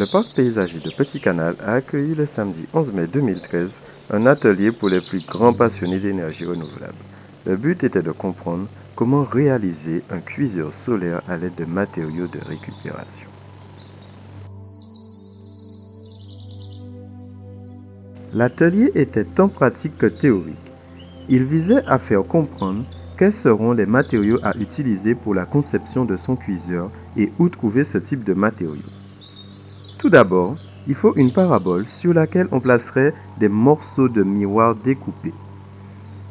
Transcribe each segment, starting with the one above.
Le parc paysager de Petit Canal a accueilli le samedi 11 mai 2013 un atelier pour les plus grands passionnés d'énergie renouvelable. Le but était de comprendre comment réaliser un cuiseur solaire à l'aide de matériaux de récupération. L'atelier était tant pratique que théorique. Il visait à faire comprendre quels seront les matériaux à utiliser pour la conception de son cuiseur et où trouver ce type de matériaux. Tout d'abord, il faut une parabole sur laquelle on placerait des morceaux de miroir découpés.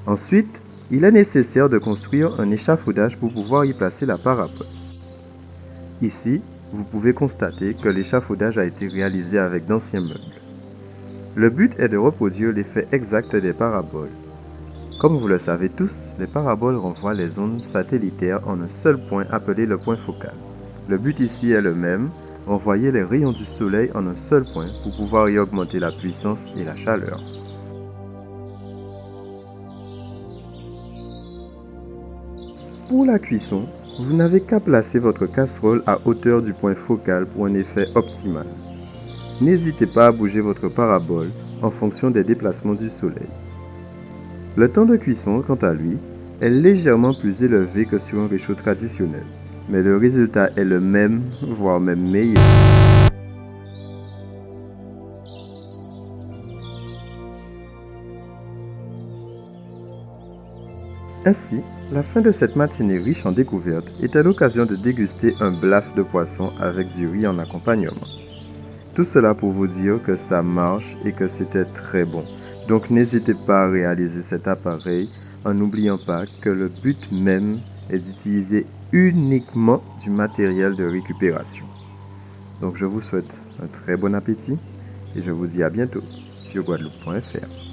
Ensuite, il est nécessaire de construire un échafaudage pour pouvoir y placer la parabole. Ici, vous pouvez constater que l'échafaudage a été réalisé avec d'anciens meubles. Le but est de reproduire l'effet exact des paraboles. Comme vous le savez tous, les paraboles renvoient les ondes satellitaires en un seul point appelé le point focal. Le but ici est le même, envoyer les rayons du soleil en un seul point pour pouvoir y augmenter la puissance et la chaleur. Pour la cuisson, vous n'avez qu'à placer votre casserole à hauteur du point focal pour un effet optimal. N'hésitez pas à bouger votre parabole en fonction des déplacements du soleil. Le temps de cuisson, quant à lui, est légèrement plus élevé que sur un réchaud traditionnel, mais le résultat est le même, voire même meilleur. Ainsi, la fin de cette matinée riche en découvertes était l'occasion de déguster un blaf de poisson avec du riz en accompagnement. Tout cela pour vous dire que ça marche et que c'était très bon. Donc n'hésitez pas à réaliser cet appareil en n'oubliant pas que le but même est d'utiliser uniquement du matériel de récupération. Donc je vous souhaite un très bon appétit et je vous dis à bientôt sur guadeloupe.fr.